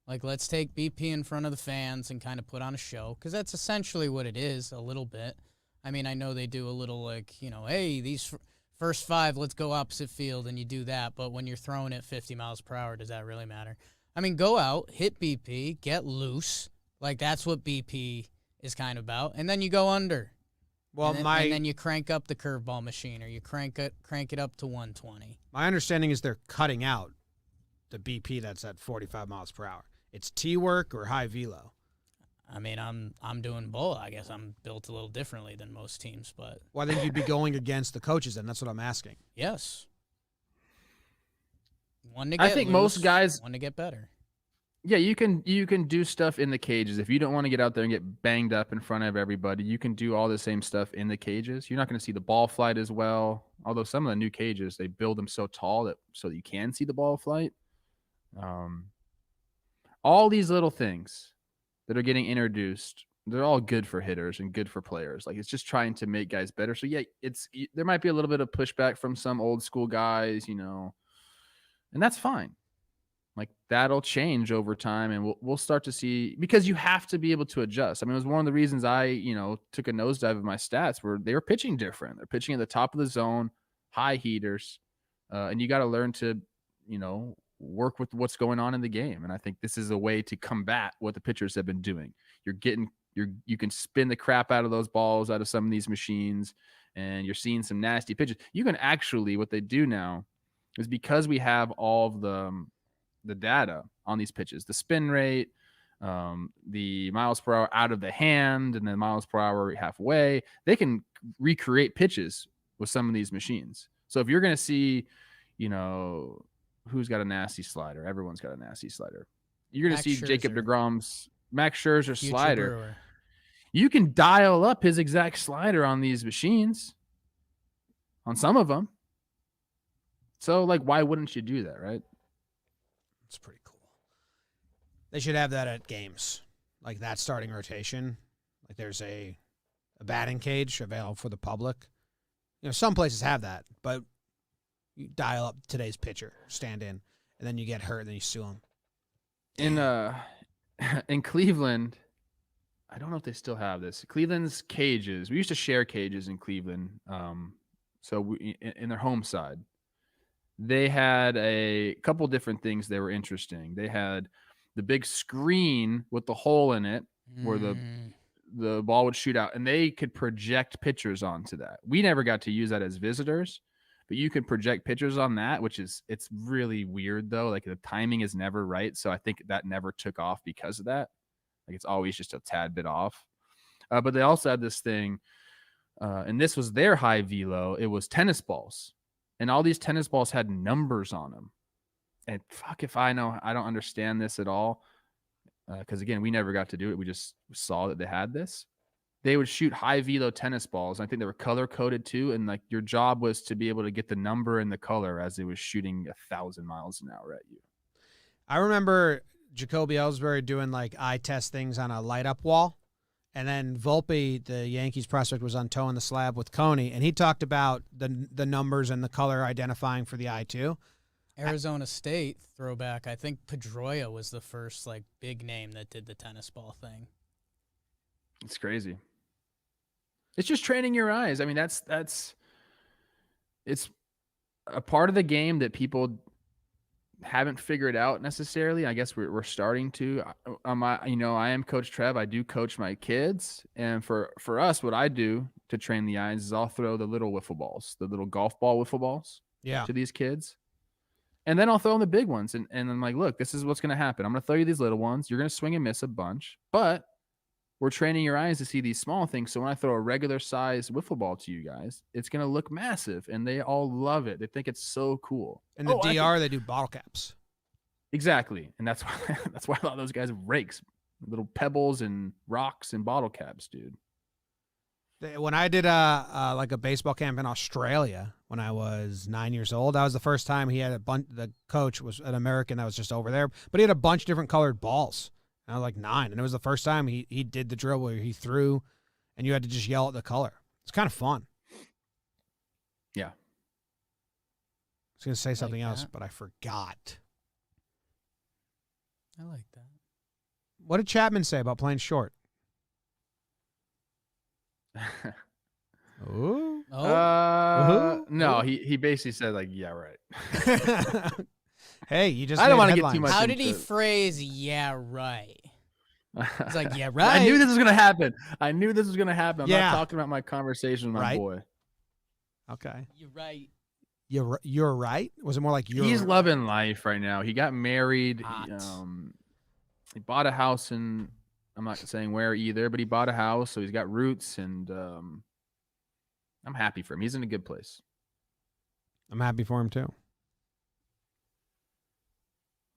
Like, let's take BP in front of the fans and kind of put on a show, because that's essentially what it is, a little bit. I mean, I know they do a little, like, you know, hey, these first 5, let's go opposite field, and you do that. But when you're throwing it 50 miles per hour, does that really matter? I mean, go out, hit BP, get loose. Like, that's what BP is kind of about. And then you go under. Well, and then you crank up the curveball machine, or you crank it up to 120. My understanding is they're cutting out the BP that's at 45 miles per hour. It's T-work or high velo. I mean, I'm doing both. I guess I'm built a little differently than most teams, but Well, I think you'd be going against the coaches, and that's what I'm asking. yes. One to get I think loose, most guys, one to get better. yeah, you can do stuff in the cages. If you don't want to get out there and get banged up in front of everybody, you can do all the same stuff in the cages. You're not going to see the ball flight as well. Although some of the new cages, they build them so tall that so you can see the ball flight. All these little things that are getting introduced, they're all good for hitters and good for players. Like, it's just trying to make guys better. So yeah, there might be a little bit of pushback from some old school guys, you know, and that's fine. Like, that'll change over time, and we'll start to see, because you have to be able to adjust. I mean, it was one of the reasons I, you know, took a nosedive of my stats, where they were pitching different. They're pitching at the top of the zone, high heaters, and you got to learn to, you know, work with what's going on in the game. And I think this is a way to combat what the pitchers have been doing. You can spin the crap out of those balls out of some of these machines, and you're seeing some nasty pitches. You can actually, what they do now is, because we have all of the data on these pitches, the spin rate, the miles per hour out of the hand, and then miles per hour halfway, they can recreate pitches with some of these machines. So if you're going to see, you know, who's got a nasty slider? Everyone's got a nasty slider. You're going to see Jacob deGrom's, Max Scherzer slider. Brewer. You can dial up his exact slider on these machines, on some of them. So, like, why wouldn't you do that, right? It's pretty cool. They should have that at games, like that starting rotation. Like, there's a batting cage available for the public. You know, some places have that, but you dial up today's pitcher, stand in, and then you get hurt, and then you sue them. In Cleveland, I don't know if they still have this. Cleveland's cages. We used to share cages in Cleveland. In their home side, they had a couple different things that were interesting. They had the big screen with the hole in it where the ball would shoot out, and they could project pitchers onto that. We never got to use that as visitors, but you can project pitchers on that, it's really weird though. Like, the timing is never right. So I think that never took off because of that. Like, it's always just a tad bit off. But they also had this thing, and this was their high velo. It was tennis balls. And all these tennis balls had numbers on them. And fuck if I know, I don't understand this at all. Because again, we never got to do it. We just saw that they had this. They would shoot high velo tennis balls. I think they were color coded too. And like, your job was to be able to get the number and the color as it was shooting 1,000 miles an hour at you. I remember Jacoby Ellsbury doing like eye test things on a light up wall. And then Volpe, the Yankees prospect, was on toe in the slab with Coney, and he talked about the numbers and the color identifying for the eye too. Arizona State throwback. I think Pedroia was the first like big name that did the tennis ball thing. It's crazy. It's just training your eyes. I mean, it's a part of the game that people haven't figured out necessarily. I guess we're starting to. I am Coach Trev. I do coach my kids, and for us, what I do to train the eyes is I'll throw the little wiffle balls, the little golf ball wiffle balls, to these kids, and then I'll throw them the big ones, and I'm like, look, this is what's going to happen. I'm going to throw you these little ones. You're going to swing and miss a bunch, but we're training your eyes to see these small things. So when I throw a regular size wiffle ball to you guys, it's going to look massive, and they all love it. They think it's so cool. In the DR, they do bottle caps. Exactly. And that's why a lot of those guys have rakes, little pebbles and rocks and bottle caps, dude. When I did a baseball camp in Australia when I was 9 years old, that was the first time he had a bunch. The coach was an American that was just over there, but he had a bunch of different colored balls. And I was like 9, and it was the first time he did the drill where he threw, and you had to just yell at the color. It's kind of fun. Yeah. I was going to say something else, but I forgot. I like that. What did Chapman say about playing short? Ooh. No, he basically said like, yeah, right. Hey, you just I don't want wanna to get too much How into did he it. phrase "yeah, right"? He's like, "Yeah, right." I knew this was gonna happen. I'm Yeah. not talking about my conversation with my Right. boy. Okay. You're right. You're right? Was it more like you're He's loving life right now. He got married. Hot. He bought a house in, I'm not saying where either, but he bought a house, so he's got roots, and I'm happy for him. He's in a good place. I'm happy for him too.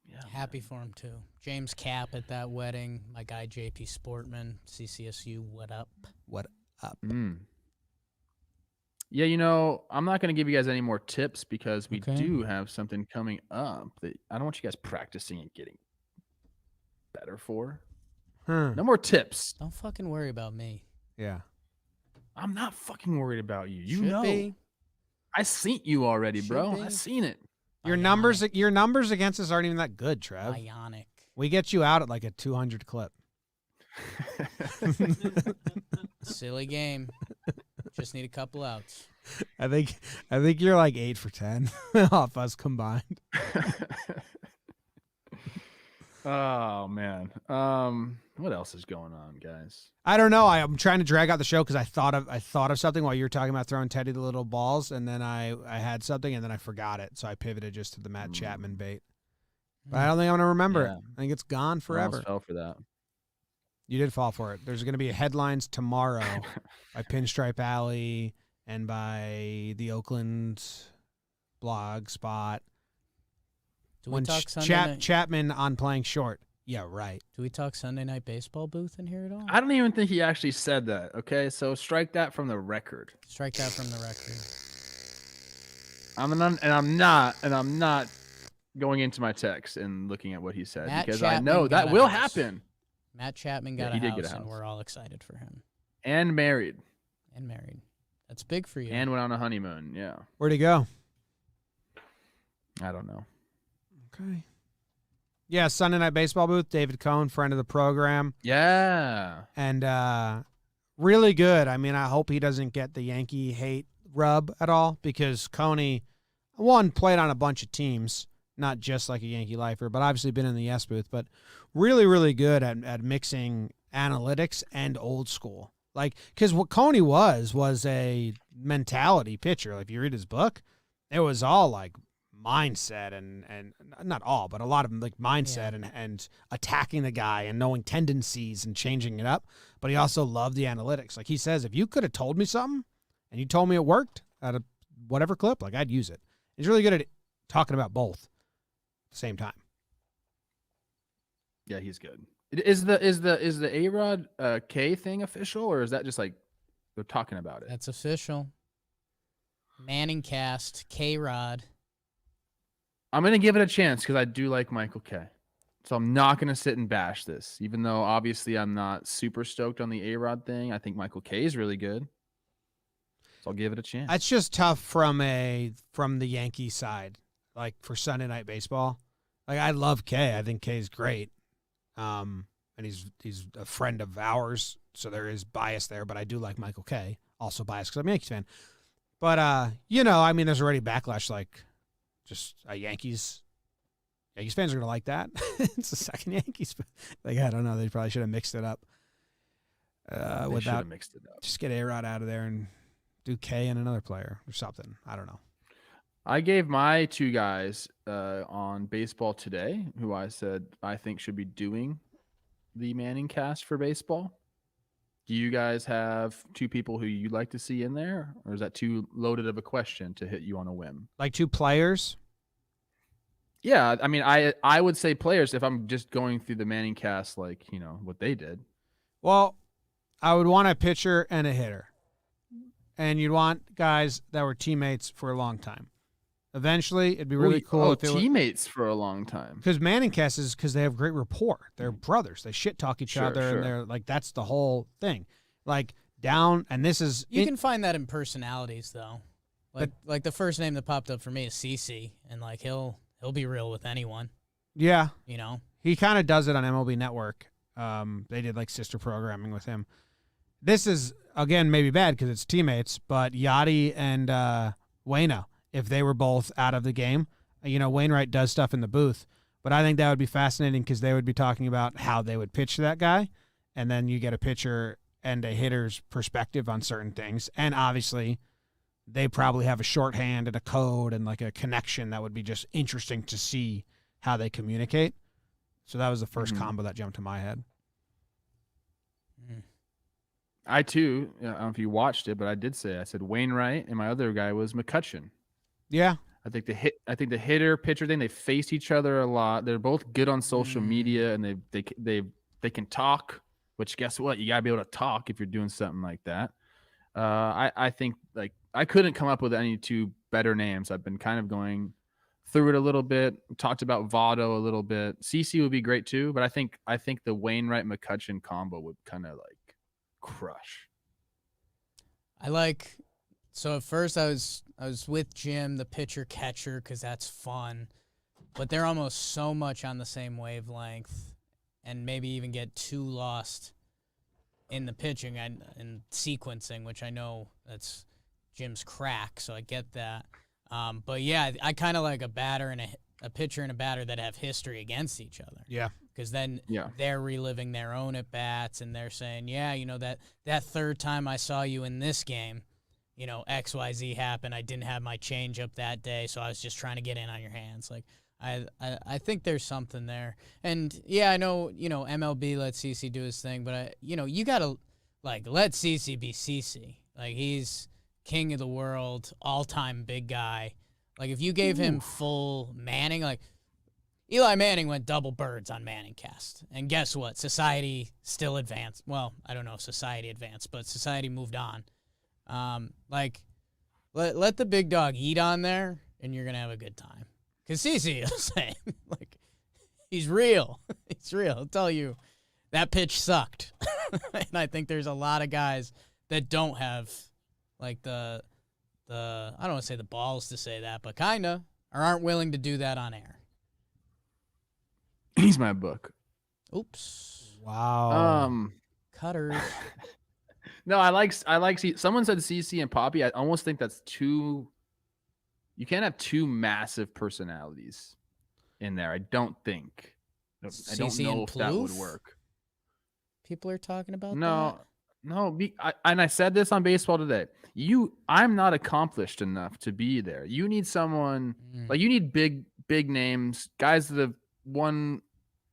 Yeah, Happy for him too. James Cap at that wedding. My guy JP Sportman, CCSU. What up? What up? Yeah, I'm not going to give you guys any more tips because we do have something coming up that I don't want you guys practicing and getting better for. No more tips. Don't fucking worry about me. Yeah. I'm not fucking worried about you. You Should know. be. I seen you already, Should bro. be. I seen it. Your Bionic. numbers against us aren't even that good, Trev. Bionic. We get you out at like a 200 clip. Silly game. Just need a couple outs. I think you're like 8 for 10 off us combined. Oh man. What else is going on, guys? I don't know. I'm trying to drag out the show because I thought of something while you were talking about throwing Teddy the little balls, and then I had something and then I forgot it, so I pivoted just to the Matt Chapman bait. But I don't think I'm gonna remember it. I think it's gone forever. I fell for that. You did fall for it. There's gonna be headlines tomorrow by Pinstripe Alley and by the Oakland blog spot. Do we talk Sunday night? Chapman on playing short. Yeah, right. Do we talk Sunday night baseball booth in here at all? I don't even think he actually said that. Okay, so strike that from the record. Strike that from the record. I'm not going into my text and looking at what he said Matt because Chapman I know that got a will house. happen. Matt Chapman got he a did house, get a and house. we're all excited for him. And married. And married. That's big for you. And went on a honeymoon. Yeah. Where'd he go? I don't know. Okay. Yeah, Sunday Night Baseball booth. David Cohn, friend of the program. Yeah. And really good. I mean, I hope he doesn't get the Yankee hate rub at all because Coney, one, played on a bunch of teams, not just like a Yankee lifer, but obviously been in the yes booth, but really, really good at mixing analytics and old school. Like, because what Coney was a mentality pitcher. Like, if you read his book, it was all like mindset and not all, but a lot of like mindset and attacking the guy and knowing tendencies and changing it up. But he also loved the analytics. Like he says, if you could have told me something and you told me it worked at a whatever clip, like I'd use it. He's really good at talking about both at the same time. Yeah, he's good. Is the A-Rod K thing official, or is that just like they're talking about it? That's official. Manning cast, K-Rod. I'm going to give it a chance because I do like Michael K. So I'm not going to sit and bash this, even though obviously I'm not super stoked on the A-Rod thing. I think Michael K is really good. So I'll give it a chance. That's just tough from the Yankee side, like for Sunday Night Baseball. Like I love K. I think K is great. And he's a friend of ours, so there is bias there, but I do like Michael K. Also biased because I'm a Yankees fan. But I mean, there's already backlash like just Yankees fans are gonna like that. It's the second Yankees. Like I don't know, they probably should have mixed it up. Without mixed it up. Just get A-Rod out of there and do K and another player or something. I don't know. I gave my two guys on Baseball Today, who I said I think should be doing the Manning cast for baseball. Do you guys have two people who you'd like to see in there, or is that too loaded of a question to hit you on a whim? Like two players? Yeah, I mean, I would say players if I'm just going through the Manning cast, like, what they did. Well, I would want a pitcher and a hitter. And you'd want guys that were teammates for a long time. Eventually, it'd be really cool if they were teammates for a long time. Because Manning cast is because they have great rapport. They're brothers. They shit talk each other, and they're like that's the whole thing. Like down, and this is you can find that in personalities though. Like the first name that popped up for me is CC, and like he'll be real with anyone. Yeah, You know, he kind of does it on MLB Network. They did like sister programming with him. This is, again, maybe bad because it's teammates, but Yachty and Waino, if they were both out of the game, Wainwright does stuff in the booth, but I think that would be fascinating because they would be talking about how they would pitch that guy, and then you get a pitcher and a hitter's perspective on certain things. And obviously, they probably have a shorthand and a code and like a connection that would be just interesting to see how they communicate. So that was the first combo that jumped to my head. I too, I don't know if you watched it, but I said Wainwright, and my other guy was McCutcheon. Yeah. I think the hitter pitcher thing, they faced each other a lot. They're both good on social media, and they can talk. Which, guess what? You gotta be able to talk if you're doing something like that. I think like I couldn't come up with any two better names. I've been kind of going through it a little bit. Talked about Votto a little bit. CC would be great too, but I think the Wainwright McCutcheon combo would kind of like crush. So at first I was with Jim, the pitcher catcher, because that's fun, but they're almost so much on the same wavelength, and maybe even get too lost in the pitching and sequencing, which I know that's Jim's crack, so I get that. But yeah, I kind of like a batter and a pitcher and a batter that have history against each other. Yeah. Because then they're reliving their own at-bats, and they're saying, that third time I saw you in this game, XYZ happened. I didn't have my changeup that day, so I was just trying to get in on your hands. Like, I think there's something there. And, I know, MLB let CC do his thing, but, you got to, like, let CC be CC. Like, he's king of the world, all-time big guy. Like, if you gave him full Manning, like, Eli Manning went double birds on Manning cast. And guess what? Society still advanced. Well, I don't know if society advanced, but society moved on. Let the big dog eat on there, and you're going to have a good time. Because CC is saying, like, he's real. He's real. He'll tell you that pitch sucked. And I think there's a lot of guys that don't have, like, the I don't want to say the balls to say that, but kind of, or aren't willing to do that on air. He's my book. Oops. Wow. Cutters. No, I like someone said CC and Poppy. I almost think that's too. You can't have two massive personalities in there. I don't think. I don't know if that would work. People are talking about No. that? And I said this on Baseball Today. I'm not accomplished enough to be there. You need someone like you need big names, guys that have won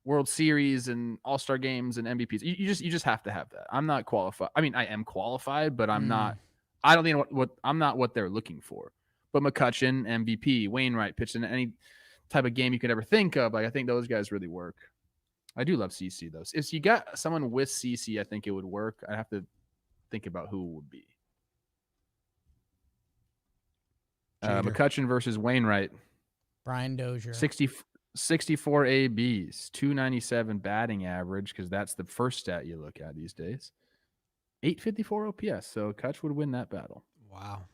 World Series and All-Star games and MVPs. You just have to have that. I'm not qualified. I mean, I am qualified, but I'm not. I don't think I'm not what they're looking for. But McCutcheon, MVP, Wainwright pitched in any type of game you could ever think of. Like, I think those guys really work. I do love CC though. If you got someone with CC, I think it would work. I have to think about who it would be. McCutcheon versus Wainwright. Brian Dozier. 64 ABs, 297 batting average, because that's the first stat you look at these days. 854 OPS, so Kutch would win that battle. Wow.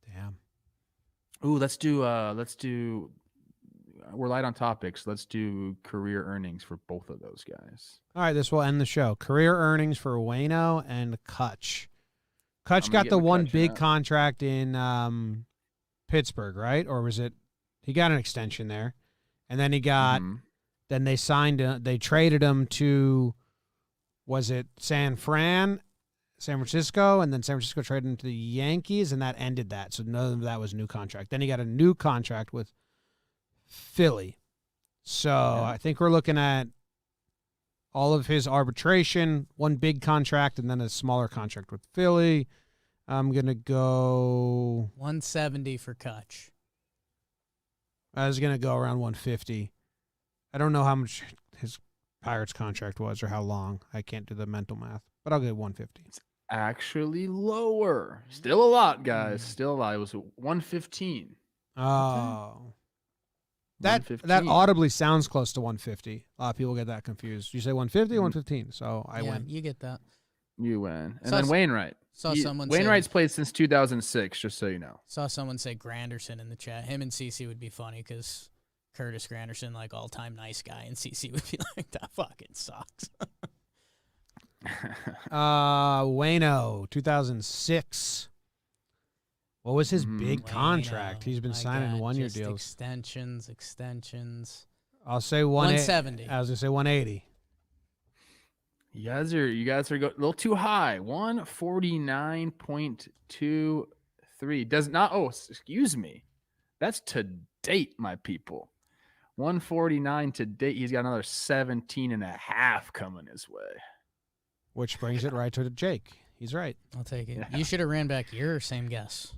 Damn. Ooh, let's do we're light on topics. Let's do career earnings for both of those guys. All right, this will end the show. Career earnings for Waino and Kutch. Kutch got the one big contract in Pittsburgh, right? Or was it he got an extension there? And then he got then they traded him to was it San Francisco, and then San Francisco traded him to the Yankees, and that ended that. So none of that was a new contract. Then he got a new contract with Philly. So I think we're looking at all of his arbitration, one big contract, and then a smaller contract with Philly. I'm going to go 170 for Kutch. I was going to go around 150. I don't know how much his Pirates contract was or how long. I can't do the mental math, but I'll get 150. It's actually lower. Still a lot, guys. Still a lot. It was 115. Oh. That audibly sounds close to 150. A lot of people get that confused. You say 150 or 115, so I win. You get that. You win. And then Wainwright. Wainwright's played since 2006, just so you know. Saw someone say Granderson in the chat. Him and CC would be funny because Curtis Granderson, like all-time nice guy, and CC would be like, that fucking sucks. Wayno, 2006. What was his big contract? Wayno, He's been my signing God, one-year just deals. Extensions. I'll say 170. I was gonna say 180. You guys are a little too high. 149.23 does not. Oh, excuse me. That's to date, my people. 149 to date. He's got another 17 and a half coming his way. Which brings it right to Jake. He's right. I'll take it. Yeah. You should have ran back your same guess.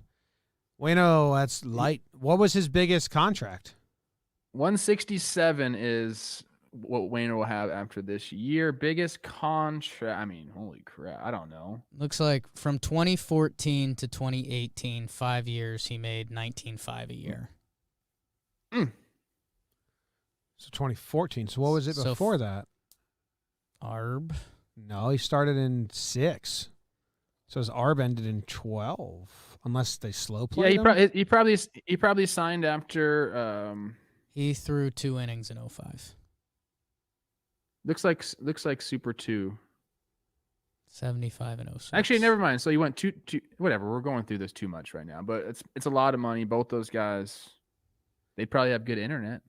Wayno, that's light. What was his biggest contract? 167 is what Wayne will have after this year. Biggest contract. I mean, holy crap. I don't know. Looks like from 2014 to 2018, 5 years, he made $19.5 a year. So 2014. So what was it before that? Arb. No, he started in 6. So his ARB ended in 12, unless they slow played him. he probably signed after. He threw 2 innings in 05. Looks like Super 2. 75 and 06. Actually, never mind. So you went two. Whatever. We're going through this too much right now, but it's a lot of money. Both those guys, they'd probably have good internet.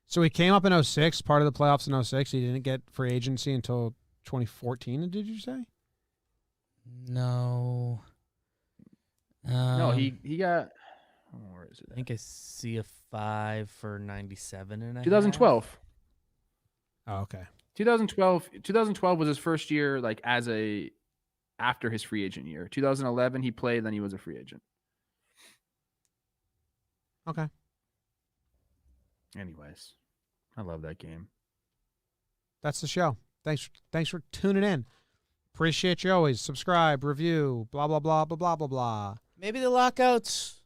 So he came up in 06, part of the playoffs in 06. He didn't get free agency until 2014, did you say? No. No, he got. Oh, where is it? I think I see a 5 for 97 and a 2012. Oh, okay. 2012 was his first year, like after his free agent year. 2011 he played, then he was a free agent. Okay. Anyways, I love that game. That's the show. Thanks for tuning in. Appreciate you always. Subscribe, review, blah, blah, blah, blah, blah, blah, blah. Maybe the lockout's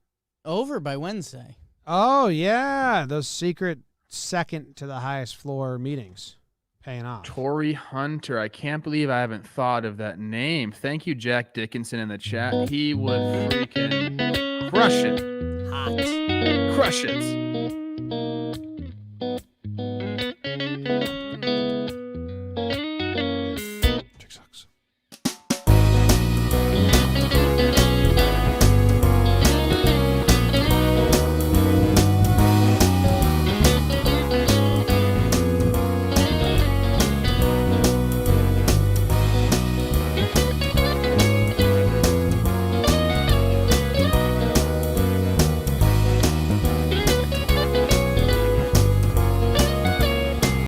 over by Wednesday. Oh, yeah. Those secret second to the highest floor meetings paying off. Torrey Hunter. I can't believe I haven't thought of that name. Thank you, Jack Dickinson, in the chat. He would freaking crush it. Hot. Crush it.